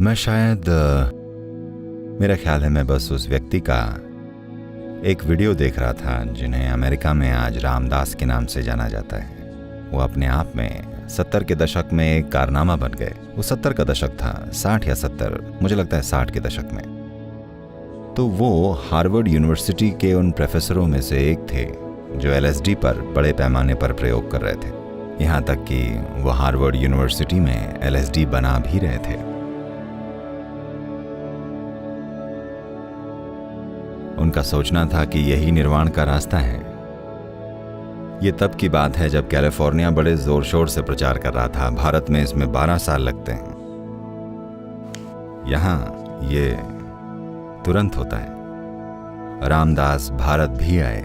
मैं शायद मेरा ख्याल है मैं बस उस व्यक्ति का एक वीडियो देख रहा था जिन्हें अमेरिका में आज रामदास के नाम से जाना जाता है। वो अपने आप में 70 के दशक में एक कारनामा बन गए। वो 70 का दशक था, 60 या 70, मुझे लगता है 60 के दशक में। तो वो हार्वर्ड यूनिवर्सिटी के उन प्रोफेसरों में से एक थे जो LSD पर बड़े पैमाने पर प्रयोग कर रहे थे। यहाँ तक कि वो हार्वर्ड यूनिवर्सिटी में LSD बना भी रहे थे। उनका सोचना था कि यही निर्वाण का रास्ता है। ये तब की बात है जब कैलिफोर्निया बड़े जोर शोर से प्रचार कर रहा था। भारत में इसमें 12 साल लगते हैं, यहां ये तुरंत होता है। रामदास भारत भी आए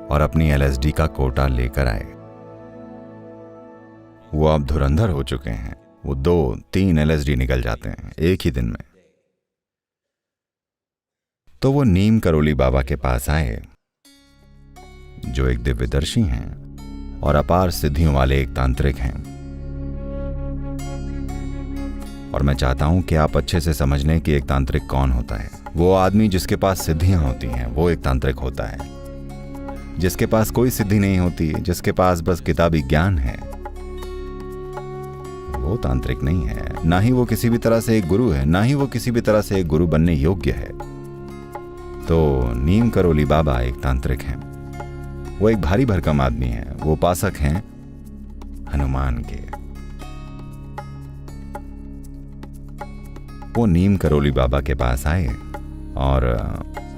और अपनी LSD का कोटा लेकर आए। वो अब धुरंधर हो चुके हैं। वो 2-3 LSD निकल जाते हैं एक ही दिन में। तो वो नीम करोली बाबा के पास आए जो एक दिव्यदर्शी हैं और अपार सिद्धियों वाले एक तांत्रिक हैं। और मैं चाहता हूं कि आप अच्छे से समझ लें कि एक तांत्रिक कौन होता है। वो आदमी जिसके पास सिद्धियां होती हैं वो एक तांत्रिक होता है। जिसके पास कोई सिद्धि नहीं होती, जिसके पास बस किताबी ज्ञान है, वो तांत्रिक नहीं है। ना ही वो किसी भी तरह से एक गुरु है, ना ही वो किसी भी तरह से एक गुरु बनने योग्य है। तो नीम करोली बाबा एक तांत्रिक हैं। वो एक भारी भरकम आदमी है। वो उपासक हैं हनुमान के। वो नीम करोली बाबा के पास आए और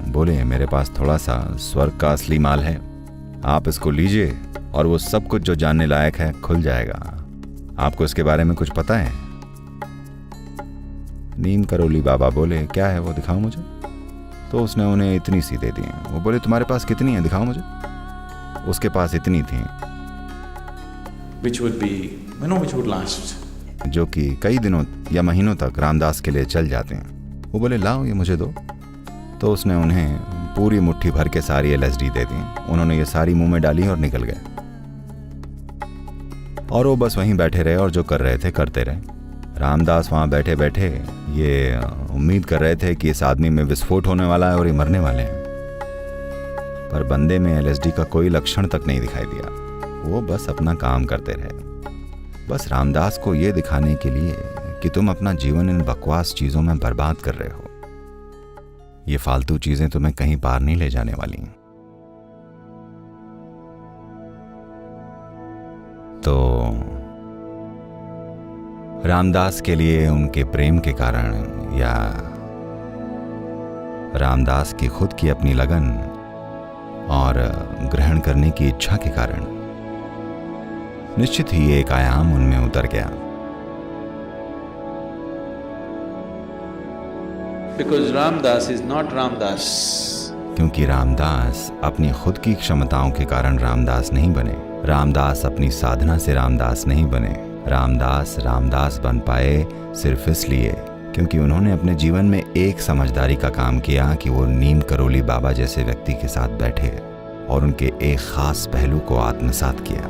बोले, मेरे पास थोड़ा सा स्वर्ग का असली माल है, आप इसको लीजिए और वो सब कुछ जो जानने लायक है खुल जाएगा। आपको इसके बारे में कुछ पता है? नीम करोली बाबा बोले, क्या है वो, दिखाओ मुझे। तो उसने उन्हें इतनी सी दे दी। वो बोले, तुम्हारे पास कितनी है, दिखाओ मुझे। उसके पास इतनी थी which would last, जो कि कई दिनों या महीनों तक रामदास के लिए चल जाते हैं। वो बोले, लाओ ये मुझे दो। तो उसने उन्हें पूरी मुट्ठी भर के सारी LSD दे दी। उन्होंने ये सारी मुंह में डाली और निकल गए। और वो बस वहीं बैठे रहे और जो कर रहे थे करते रहे। रामदास वहां बैठे बैठे ये उम्मीद कर रहे थे कि इस आदमी में विस्फोट होने वाला है और ये मरने वाले हैं। पर बंदे में LSD का कोई लक्षण तक नहीं दिखाई दिया। वो बस अपना काम करते रहे, बस रामदास को ये दिखाने के लिए कि तुम अपना जीवन इन बकवास चीजों में बर्बाद कर रहे हो। ये फालतू चीजें तुम्हें कहीं पार नहीं ले जाने वाली। तो रामदास के लिए उनके प्रेम के कारण या रामदास की खुद की अपनी लगन और ग्रहण करने की इच्छा के कारण निश्चित ही एक आयाम उनमें उतर गया। because Ramdas is not Ramdas. क्योंकि रामदास अपनी खुद की क्षमताओं के कारण रामदास नहीं बने। रामदास अपनी साधना से रामदास नहीं बने। रामदास बन पाए सिर्फ इसलिए क्योंकि उन्होंने अपने जीवन में एक समझदारी का काम किया कि वो नीम करोली बाबा जैसे व्यक्ति के साथ बैठे और उनके एक खास पहलू को आत्मसात किया।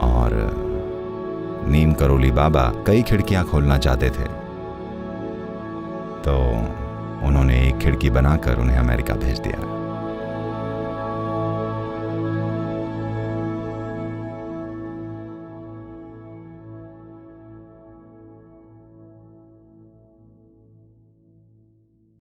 और नीम करोली बाबा कई खिड़कियां खोलना चाहते थे, तो उन्होंने एक खिड़की बनाकर उन्हें अमेरिका भेज दिया।